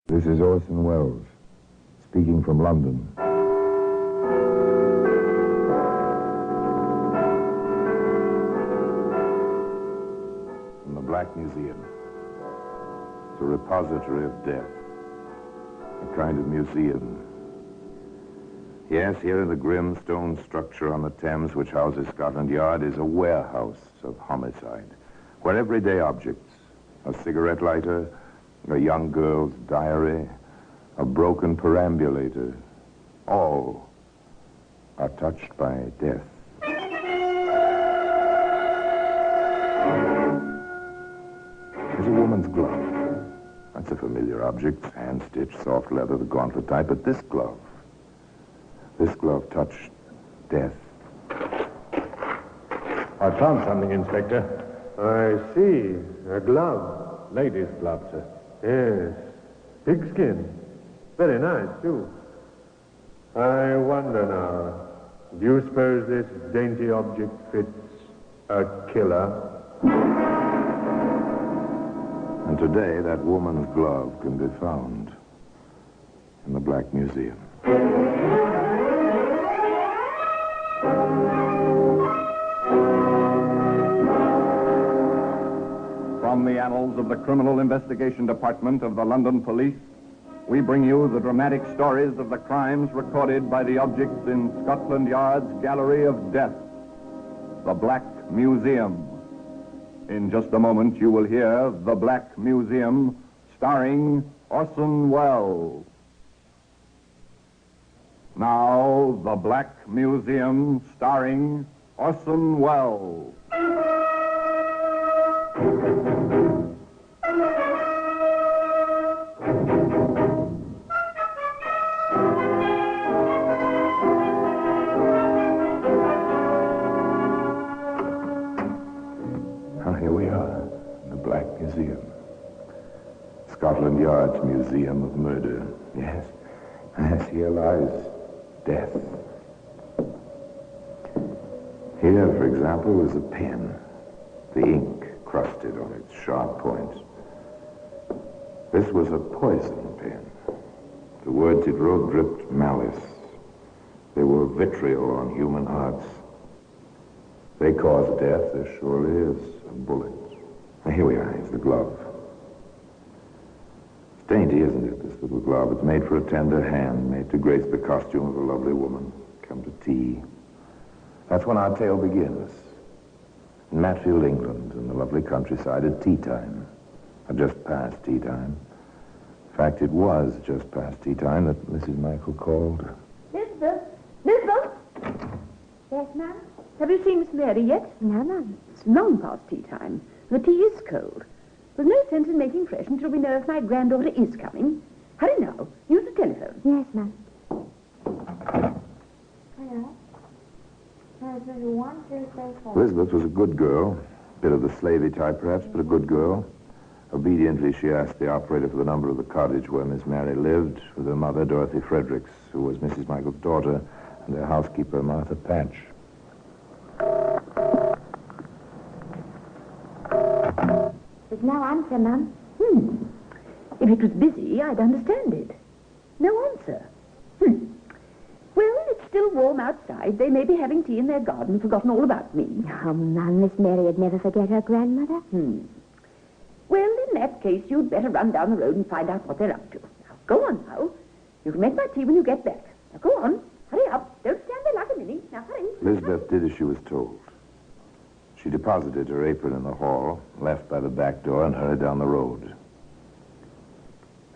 This is Orson Welles, speaking from London. In the Black Museum. It's a repository of death. A kind of museum. Yes, here in the grim stone structure on the Thames, which houses Scotland Yard, is a warehouse of homicide, where everyday objects, a cigarette lighter, a young girl's diary, a broken perambulator, all are touched by death. There's a woman's glove. That's a familiar object, hand-stitched, soft leather, the gauntlet type, but this glove touched death. I found something, Inspector. I see. A glove. Ladies' glove, sir. Yes. Pigskin. Very nice, too. I wonder now, do you suppose this dainty object fits a killer? And today, that woman's glove can be found in the Black Museum. From the annals of the Criminal Investigation Department of the London Police, we bring you the dramatic stories of the crimes recorded by the objects in Scotland Yard's Gallery of Death, the Black Museum. In just a moment, you will hear The Black Museum, starring Orson Welles. Now, The Black Museum, starring Orson Welles. Here we are, in the Black Museum. Scotland Yard's Museum of Murder. Yes, here lies death. Here, for example, was a pen, the ink crusted on its sharp points. This was a poison pen. The words it wrote dripped malice. They were vitriol on human hearts. They cause death as surely as a bullet. Now, here we are. Here's the glove. It's dainty, isn't it, this little glove? It's made for a tender hand, made to grace the costume of a lovely woman. Come to tea. That's when our tale begins. In Matfield, England, in the lovely countryside at tea time. Or just past tea time. In fact, it was just past tea time that Mrs. Michael called. Elizabeth! Elizabeth! Yes, ma'am? Have you seen Miss Mary yet? No, ma'am. It's long past tea time. The tea is cold. There's no sense in making fresh until we know if my granddaughter is coming. Hurry now. Use the telephone. Yes, ma'am. Elizabeth was a good girl. A bit of the slavey type, perhaps, but a good girl. Obediently, she asked the operator for the number of the cottage where Miss Mary lived, with her mother, Dorothy Fredericks, who was Mrs. Michael's daughter, and their housekeeper, Martha Patch. There's no answer, ma'am. If it was busy, I'd understand it. No answer. Well, it's still warm outside. They may be having tea in their garden, forgotten all about me. Oh, ma'am, Miss Mary would never forget her grandmother. Well, in that case, you'd better run down the road and find out what they're up to. Now, go on now. You can make my tea when you get back. Now, go on. Hurry up. Don't stand there like a ninny. Now, hurry. Elizabeth did as she was told. She deposited her apron in the hall, left by the back door, and hurried down the road.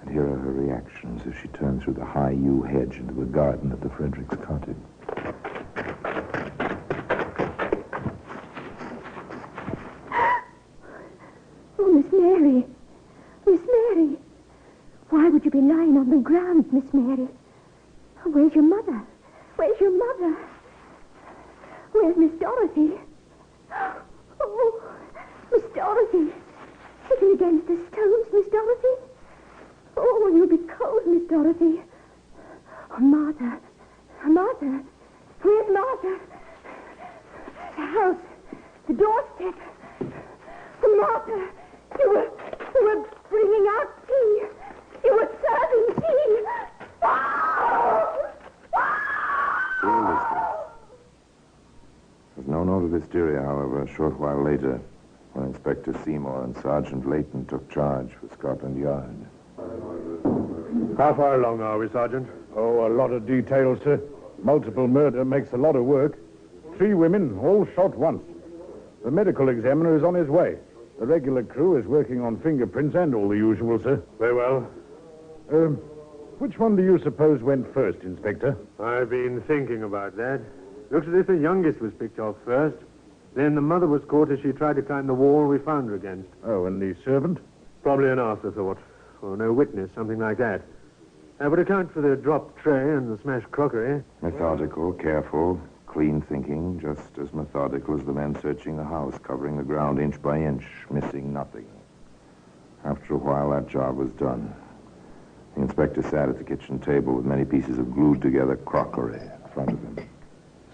And here are her reactions as she turned through the high yew hedge into the garden at the Fredericks cottage. Oh, Miss Mary. Miss Mary. Why would you be lying on the ground, Miss Mary? Where's your mother? Where's your mother? Where's Miss Dorothy? Oh, Miss Dorothy. Sitting against the stones, Miss Dorothy. Oh, you'll be cold, Miss Dorothy. Oh, Martha. Martha. Where's Martha? The house. The doorstep. Martha. You were bringing out tea. You were serving hysteria, however, a short while later, when Inspector Seymour and Sergeant Layton took charge for Scotland Yard. How far along are we, Sergeant? Oh, a lot of details, sir. Multiple murder makes a lot of work. 3 women, all shot once. The medical examiner is on his way. The regular crew is working on fingerprints and all the usual, sir. Very well. Which one do you suppose went first, Inspector? I've been thinking about that. Looks as if the youngest was picked off first. Then the mother was caught as she tried to climb the wall we found her against. Oh, and the servant? Probably an afterthought. Or no witness, something like that. That would account for the dropped tray and the smashed crockery. Methodical, careful, clean thinking, just as methodical as the men searching the house, covering the ground inch by inch, missing nothing. After a while, that job was done. The inspector sat at the kitchen table with many pieces of glued-together crockery in front of him.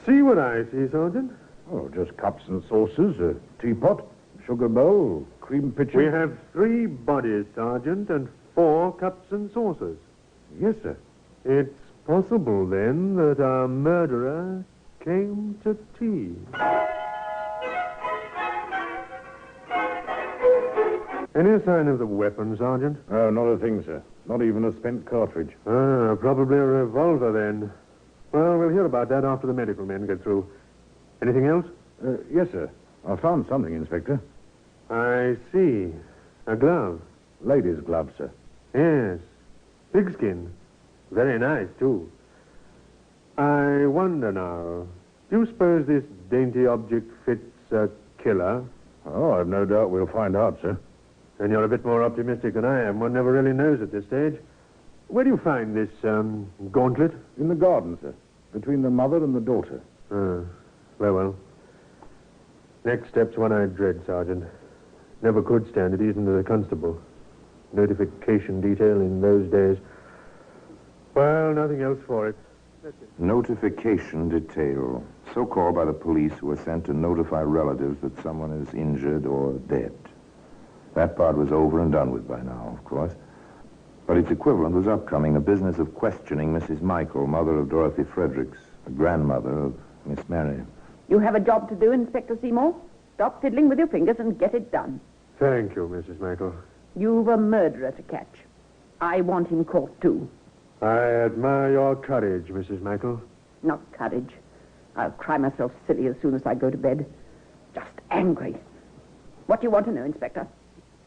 See what I see, Sergeant? Oh, just cups and saucers, a teapot, sugar bowl, cream pitcher. We have 3 bodies, Sergeant, and 4 cups and saucers. Yes, sir. It's possible, then, that our murderer came to tea. Any sign of the weapon, Sergeant? Oh, not a thing, sir. Not even a spent cartridge. Probably a revolver, then. Well, we'll hear about that after the medical men get through. Anything else? Yes, sir. I found something, Inspector. I see. A glove. Ladies' glove, sir. Yes. Pigskin. Very nice, too. I wonder now, do you suppose this dainty object fits a killer? Oh, I've no doubt we'll find out, sir. And you're a bit more optimistic than I am. One never really knows at this stage. Where do you find this, gauntlet? In the garden, sir. Between the mother and the daughter. Very well. Next step's one I dread, Sergeant. Never could stand it, even to the constable. Notification detail in those days. Well, nothing else for it. Notification detail, so called by the police who are sent to notify relatives that someone is injured or dead. That part was over and done with by now, of course. But its equivalent was upcoming, the business of questioning Mrs. Michael, mother of Dorothy Fredericks, a grandmother of Miss Mary. You have a job to do, Inspector Seymour. Stop fiddling with your fingers and get it done. Thank you, Mrs. Michael. You've a murderer to catch. I want him caught, too. I admire your courage, Mrs. Michael. Not courage. I'll cry myself silly as soon as I go to bed. Just angry. What do you want to know, Inspector?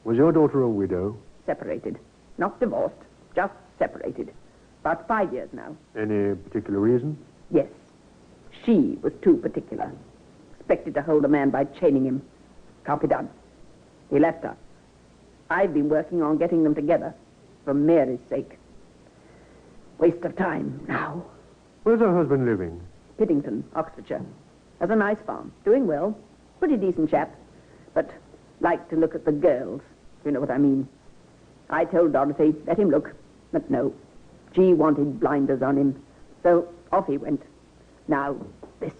Was your daughter a widow? Separated. Not divorced. Just separated. About 5 years now. Any particular reason? Yes. She was too particular. Expected to hold a man by chaining him. Can't be done. He left her. I've been working on getting them together. For Mary's sake. Waste of time now. Where's her husband living? Piddington, Oxfordshire. Has a nice farm. Doing well. Pretty decent chap. But like to look at the girls. If you know what I mean. I told Dorothy, let him look. But no. She wanted blinders on him. So off he went. Now, this.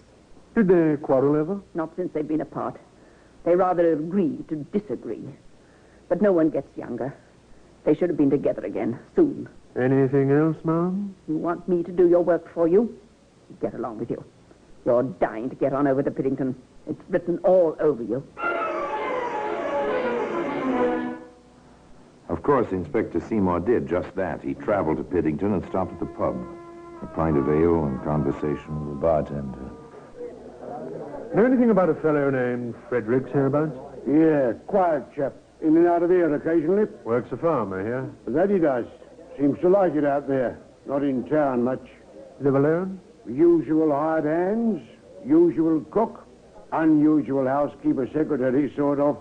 Did they quarrel ever? Not since they've been apart. They rather agree to disagree. But no one gets younger. They should have been together again, soon. Anything else, Mom? You want me to do your work for you? Get along with you. You're dying to get on over to Piddington. It's written all over you. Of course, Inspector Seymour did just that. He traveled to Piddington and stopped at the pub. A pint of ale and conversation with the bartender. Know anything about a fellow named Fredericks hereabouts? Yeah, quiet chap. In and out of here occasionally. Works a farm, I hear. That he does. Seems to like it out there. Not in town much. Live alone? Usual hired hands, usual cook, unusual housekeeper secretary, sort of.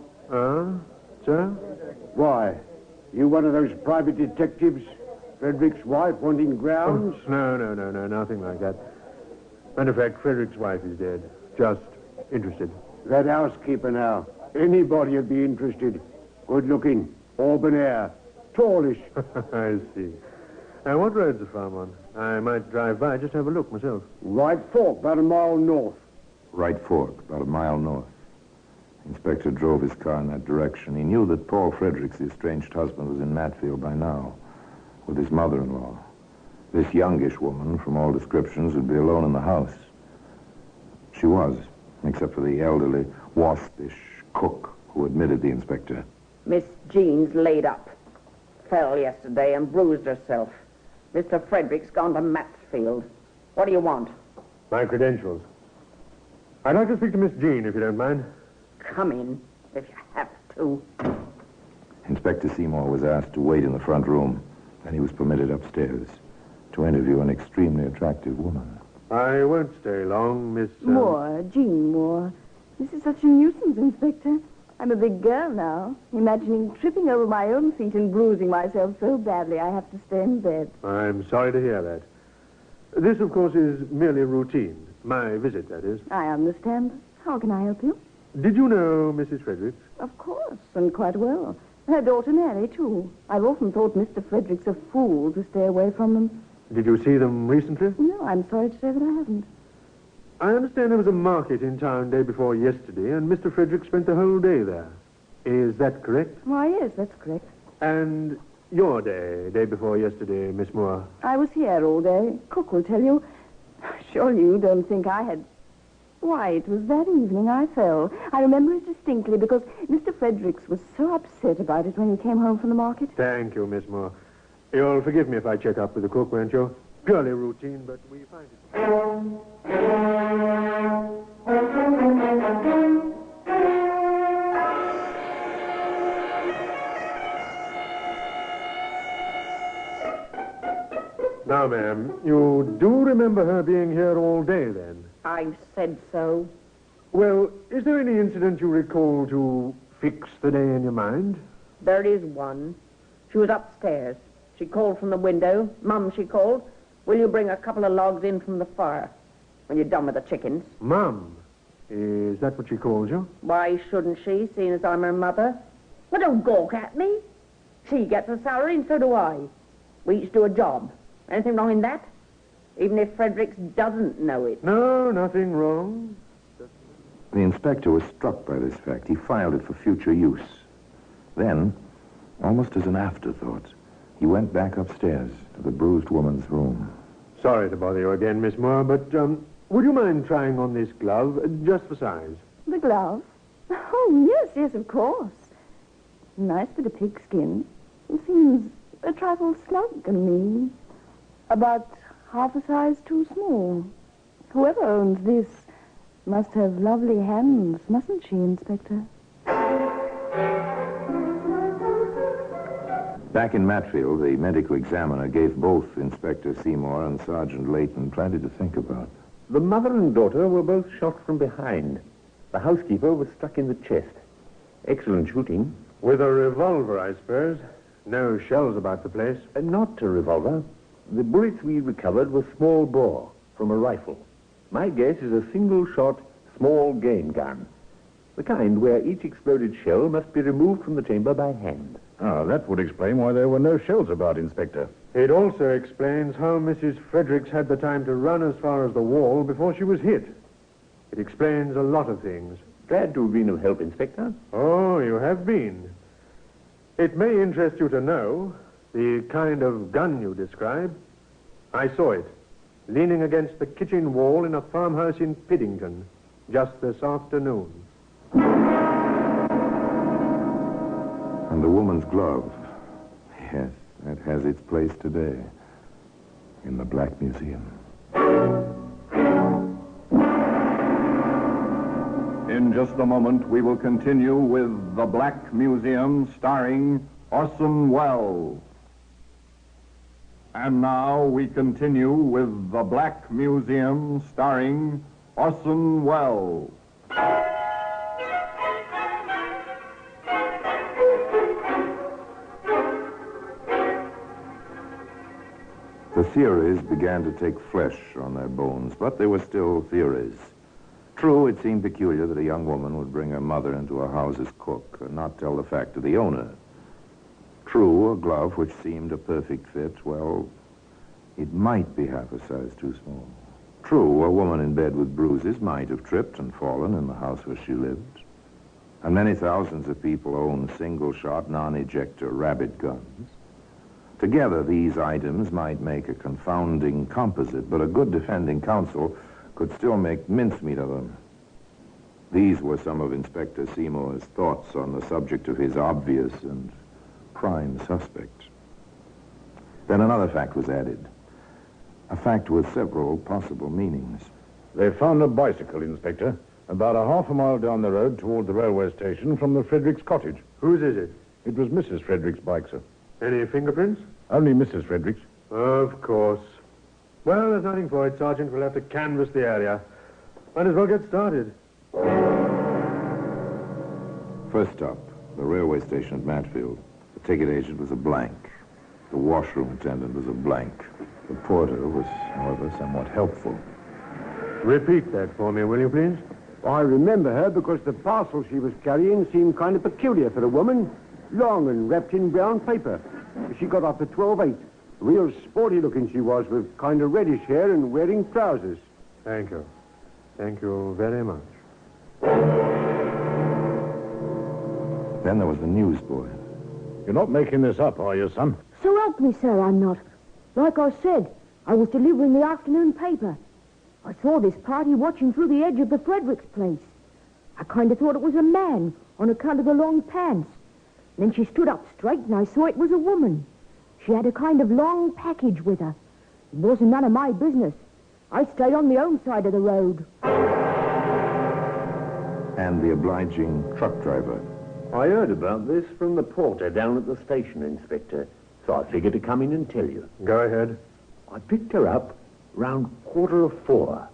Sir? Why? You one of those private detectives? Frederick's wife wanting grounds? No, nothing like that. Matter of fact, Frederick's wife is dead. Just interested. That housekeeper now. Anybody'd be interested. Good looking, auburn hair, tallish. I see. What road's the farm on? I might drive by, just have a look myself. Right fork, about a mile north. Right fork, about a mile north. Inspector drove his car in that direction. He knew that Paul Fredericks, the estranged husband, was in Matfield by now, with his mother-in-law. This youngish woman, from all descriptions, would be alone in the house. She was. except for the elderly, waspish cook who admitted the inspector. Miss Jean's laid up. Fell yesterday and bruised herself. Mr. Frederick's gone to Matsfield. What do you want? My credentials. I'd like to speak to Miss Jean, if you don't mind. Come in, if you have to. Inspector Seymour was asked to wait in the front room, and he was permitted upstairs to interview an extremely attractive woman. I won't stay long, Miss... Moore, Jean Moore. This is such a nuisance, Inspector. I'm a big girl now. Imagining tripping over my own feet and bruising myself so badly I have to stay in bed. I'm sorry to hear that. This, of course, is merely routine. My visit, that is. I understand. How can I help you? Did you know Mrs. Fredericks? Of course, and quite well. Her daughter Mary, too. I've often thought Mr. Frederick's a fool to stay away from them. Did you see them recently? No, I'm sorry to say that I haven't. I understand there was a market in town day before yesterday, and Mr. Frederick spent the whole day there. Is that correct? Why, yes, that's correct. And your day before yesterday, Miss Moore? I was here all day. Cook will tell you. Surely you don't think I had... Why, it was that evening I fell. I remember it distinctly because Mr. Fredericks was so upset about it when he came home from the market. Thank you, Miss Moore. You'll forgive me if I check up with the cook, won't you? Purely routine, but we find it... Now, ma'am, you do remember her being here all day, then? I said so. Well, is there any incident you recall to fix the day in your mind? There is one. She was upstairs. She called from the window. Mum, she called. Will you bring a couple of logs in from the fire when you're done with the chickens? Mum, is that what she called you? Why shouldn't she, seeing as I'm her mother? Well, don't gawk at me. She gets a salary and so do I. We each do a job. Anything wrong in that? Even if Fredericks doesn't know it. No, nothing wrong. The inspector was struck by this fact. He filed it for future use. Then, almost as an afterthought, he went back upstairs to the bruised woman's room. Sorry to bother you again, Miss Moore, but would you mind trying on this glove, just for size? The glove? Oh, yes, of course. Nice bit of pigskin. It seems a trifle snug and mean. About half a size too small. Whoever owns this must have lovely hands, mustn't she, Inspector? Back in Matfield, the medical examiner gave both Inspector Seymour and Sergeant Layton plenty to think about. The mother and daughter were both shot from behind. The housekeeper was struck in the chest. Excellent shooting. With a revolver, I suppose. No shells about the place. Not a revolver. The bullets we recovered were small bore from a rifle. My guess is a single-shot, small game gun. The kind where each exploded shell must be removed from the chamber by hand. Oh, that would explain why there were no shells about, Inspector. It also explains how Mrs. Fredericks had the time to run as far as the wall before she was hit. It explains a lot of things. Glad to have been of help, Inspector. Oh, you have been. It may interest you to know the kind of gun you describe. I saw it, leaning against the kitchen wall in a farmhouse in Piddington, just this afternoon. And the woman's glove, yes, that has its place today in the Black Museum. In just a moment, we will continue with The Black Museum, starring Orson Welles. And now we continue with The Black Museum, starring Orson Welles. The theories began to take flesh on their bones, but they were still theories. True, it seemed peculiar that a young woman would bring her mother into her house as cook and not tell the fact to the owner. True, a glove which seemed a perfect fit, well, it might be half a size too small. True, a woman in bed with bruises might have tripped and fallen in the house where she lived. And many thousands of people own single-shot, non-ejector rabbit guns. Together, these items might make a confounding composite, but a good defending counsel could still make mincemeat of them. These were some of Inspector Seymour's thoughts on the subject of his obvious and prime suspect. Then another fact was added. A fact with several possible meanings. They found a bicycle, Inspector, about a half a mile down the road toward the railway station from the Fredericks cottage. Whose is it? It was Mrs. Fredericks' bike, sir. Any fingerprints? Only Mrs. Fredericks. Of course. Well, there's nothing for it, Sergeant. We'll have to canvass the area. Might as well get started. First stop, the railway station at Matfield. The ticket agent was a blank. The washroom attendant was a blank. The porter was, however, somewhat helpful. Repeat that for me, will you, please? I remember her because the parcel she was carrying seemed kind of peculiar for a woman. Long and wrapped in brown paper. She got off at 12:08. Real sporty looking she was, with kind of reddish hair and wearing trousers. Thank you. Thank you very much. Then there was the newsboy. You're not making this up, are you, son? So help me, sir, I'm not. Like I said, I was delivering the afternoon paper. I saw this party watching through the edge of the Fredericks place. I kind of thought it was a man on account of the long pants. Then she stood up straight and I saw it was a woman. She had a kind of long package with her. It wasn't none of my business. I stayed on the own side of the road. And the obliging truck driver. I heard about this from the porter down at the station, Inspector, so I figured to come in and tell you. Go ahead. I picked her up round 4:15.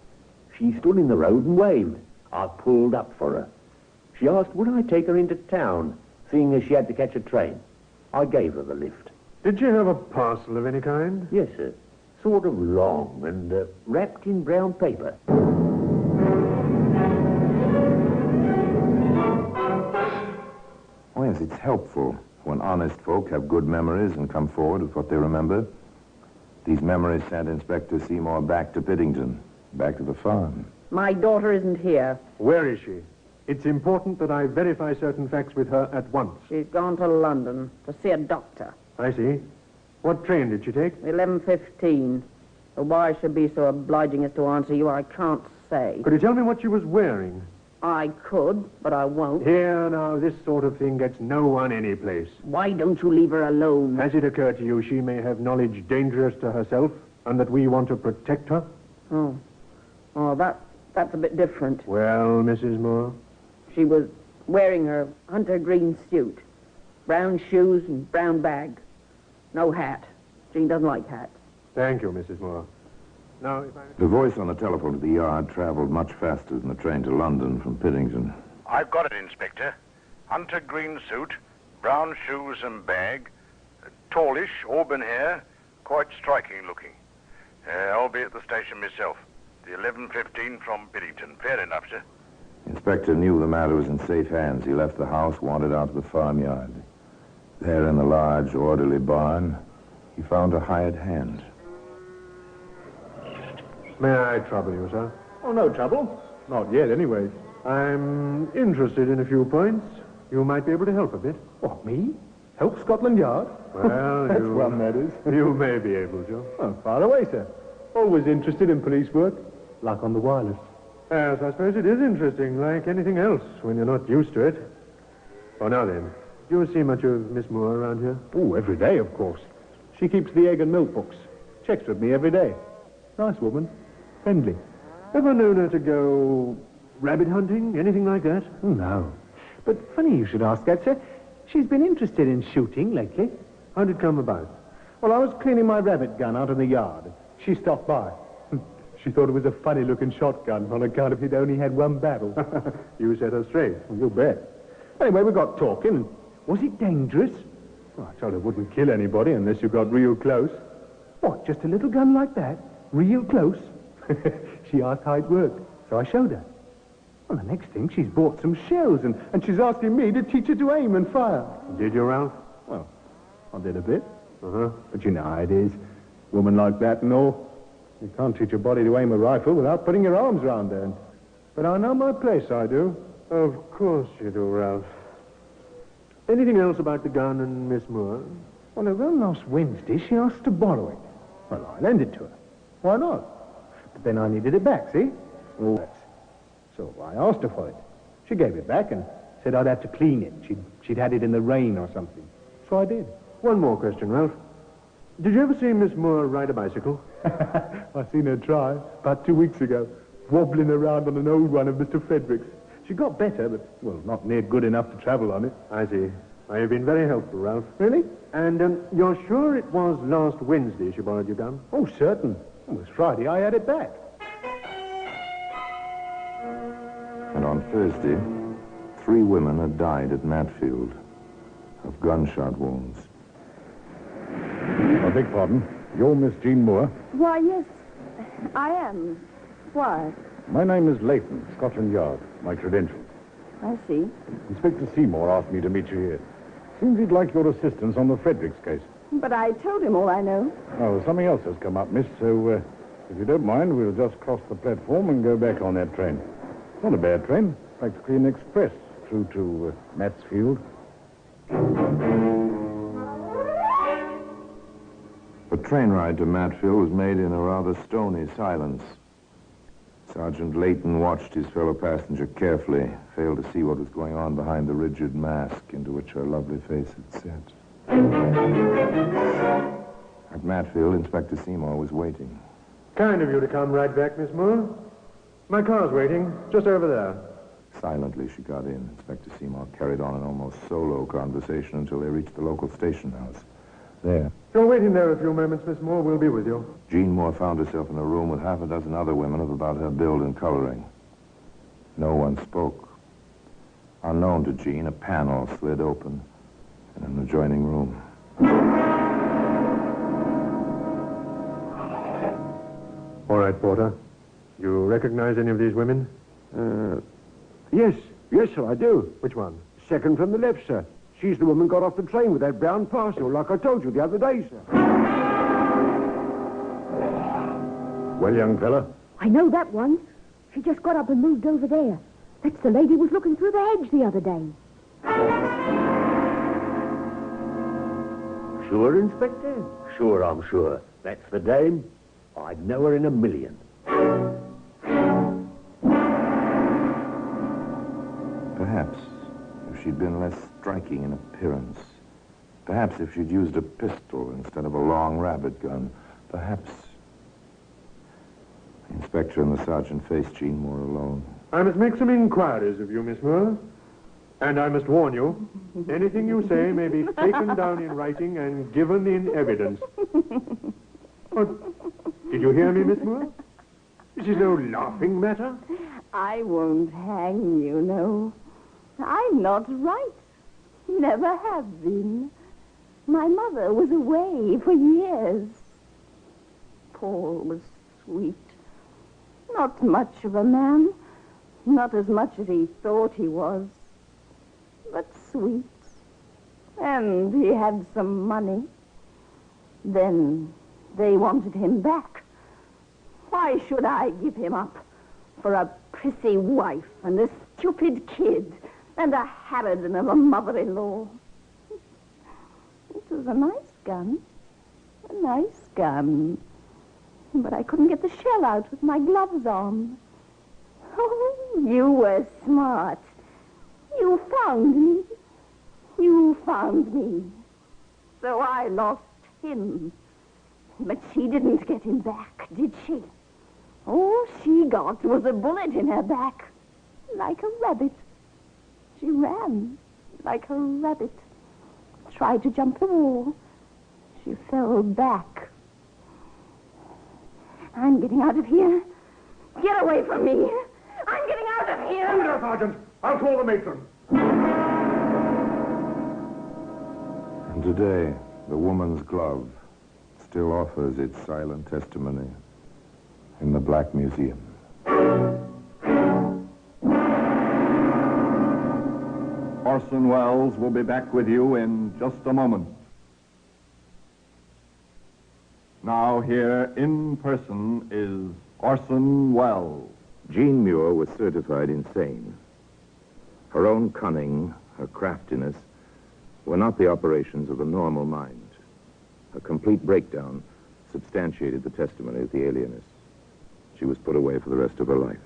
She stood in the road and waved. I pulled up for her. She asked would I take her into town, seeing as she had to catch a train. I gave her the lift. Did she have a parcel of any kind? Yes, sir. Sort of long and wrapped in brown paper. Oh, yes, it's helpful when honest folk have good memories and come forward with what they remember. These memories sent Inspector Seymour back to Piddington, back to the farm. My daughter isn't here. Where is she? It's important that I verify certain facts with her at once. She's gone to London to see a doctor. I see. What train did she take? 11:15. Why I should be so obliging as to answer you, I can't say. Could you tell me what she was wearing? I could, but I won't. Here, now, this sort of thing gets no one any place. Why don't you leave her alone? Has it occurred to you she may have knowledge dangerous to herself and that we want to protect her? Oh, that's a bit different. Well, Mrs. Moore? She was wearing her hunter green suit, brown shoes and brown bag. No hat. Jean doesn't like hats. Thank you, Mrs. Moore. Now, if I... The voice on the telephone to the yard traveled much faster than the train to London from Piddington. I've got it, Inspector. Hunter green suit, brown shoes and bag, tallish, auburn hair, quite striking looking. I'll be at the station myself. The 11:15 from Piddington. Fair enough, sir. The inspector knew the matter was in safe hands. He left the house, wandered out to the farmyard. There in the large, orderly barn, he found a hired hand. May I trouble you, sir? Oh, no trouble. Not yet, anyway. I'm interested in a few points. You might be able to help a bit. What, me? Help Scotland Yard? Well, That's one, that is. You may be able to. Oh, far away, sir. Always interested in police work, like on the wireless. Yes, I suppose it is interesting, like anything else, when you're not used to it. Oh, now then, do you see much of Miss Moore around here? Oh, every day, of course. She keeps the egg and milk books. Checks with me every day. Nice woman. Friendly. Ever known her to go rabbit hunting, anything like that? No. But funny you should ask that, sir. She's been interested in shooting lately. How'd it come about? Well, I was cleaning my rabbit gun out in the yard. She stopped by. She thought it was a funny-looking shotgun on account of it only had one barrel. You set her straight. You bet. Anyway, we got talking. Was it dangerous? Oh, I told her it wouldn't kill anybody unless you got real close. What, just a little gun like that? Real close? She asked how it worked, so I showed her. Well, the next thing, she's bought some shells, and she's asking me to teach her to aim and fire. Did you, Ralph? Well, I did a bit. Uh-huh. But you know how it is. Woman like that and all. You can't teach a body to aim a rifle without putting your arms round her. But I know my place, I do. Of course you do, Ralph. Anything else about the gun and Miss Moore? Well, around last Wednesday, she asked to borrow it. Well, I lent it to her. Why not? But then I needed it back, see? Oh, so I asked her for it. She gave it back and said I'd have to clean it. She'd had it in the rain or something. So I did. One more question, Ralph. Did you ever see Miss Moore ride a bicycle? I seen her try about 2 weeks ago, wobbling around on an old one of Mr. Frederick's. She got better, but, well, not near good enough to travel on it. I see. Well, you've been very helpful, Ralph. Really? And you're sure it was last Wednesday she borrowed your gun? Oh, certain. It was Friday. I had it back. And on Thursday, 3 women had died at Matfield of gunshot wounds. I beg pardon. You're Miss Jean Moore? Why, yes, I am. Why? My name is Leighton, Scotland Yard. My credentials. I see. Inspector Seymour asked me to meet you here. Seems he'd like your assistance on the Fredericks case. But I told him all I know. Oh, something else has come up, miss, so if you don't mind, we'll just cross the platform and go back on that train. Not a bad train. Practically an express through to Matsfield. The train ride to Matfield was made in a rather stony silence. Sergeant Leighton watched his fellow passenger carefully, failed to see what was going on behind the rigid mask into which her lovely face had set. At Matfield, Inspector Seymour was waiting. Kind of you to come right back, Miss Moore. My car's waiting, just over there. Silently, she got in. Inspector Seymour carried on an almost solo conversation until they reached the local station house. There, If you're waiting there a few moments, Miss Moore, we'll be with you. Jean Moore found herself in a room with half a dozen other women of about her build and coloring. No one spoke. Unknown to Jean, a panel slid open in an adjoining room. All right, Porter. You recognize any of these women? Yes, sir, I do. Which one? Second from the left, sir. She's the woman got off the train with that brown parcel, like I told you the other day, sir. Well, young fella, I know that one. She just got up and moved over there. That's the lady who was looking through the hedge the other day. Sure, Inspector? Sure, I'm sure. That's the dame. I'd know her in a million. Perhaps if she'd been less striking in appearance. Perhaps if she'd used a pistol instead of a long rabbit gun. Perhaps... The inspector and the sergeant faced Jean Moore alone. I must make some inquiries of you, Miss Moore. And I must warn you, anything you say may be taken down in writing and given in evidence. What? Did you hear me, Miss Moore? This is no laughing matter. I won't hang you, no. I'm not right. Never have been. My mother was away for years. Paul was sweet. Not much of a man. Not as much as he thought he was. But sweet. And he had some money. Then they wanted him back. Why should I give him up for a prissy wife and a stupid kid and a harridan of a mother-in-law? It was a nice gun. A nice gun. But I couldn't get the shell out with my gloves on. Oh, you were smart. You found me. You found me. So I lost him. But she didn't get him back, did she? All she got was a bullet in her back. Like a rabbit. She ran like a rabbit. Tried to jump the wall. She fell back. I'm getting out of here. Get away from me. I'm getting out of here. Hold there, Sergeant. I'll call the matron. And today, the woman's glove still offers its silent testimony in the Black Museum. Orson Welles will be back with you in just a moment. Now here in person is Orson Welles. Jean Muir was certified insane. Her own cunning, her craftiness, were not the operations of a normal mind. A complete breakdown substantiated the testimony of the alienist. She was put away for the rest of her life.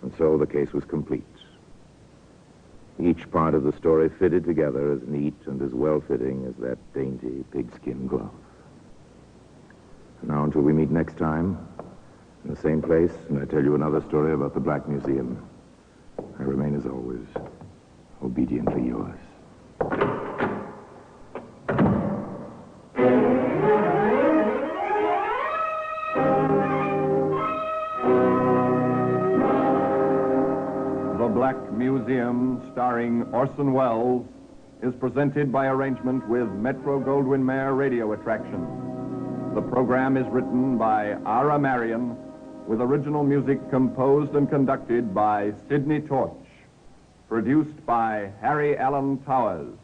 And so the case was complete. Each part of the story fitted together as neat and as well-fitting as that dainty pigskin glove. Now, until we meet next time, in the same place, and I tell you another story about the Black Museum, I remain, as always, obediently yours. The Black Museum, starring Orson Welles, is presented by arrangement with Metro-Goldwyn-Mayer Radio Attraction. The program is written by Ara Marion, with original music composed and conducted by Sidney Torch. Produced by Harry Allen Towers.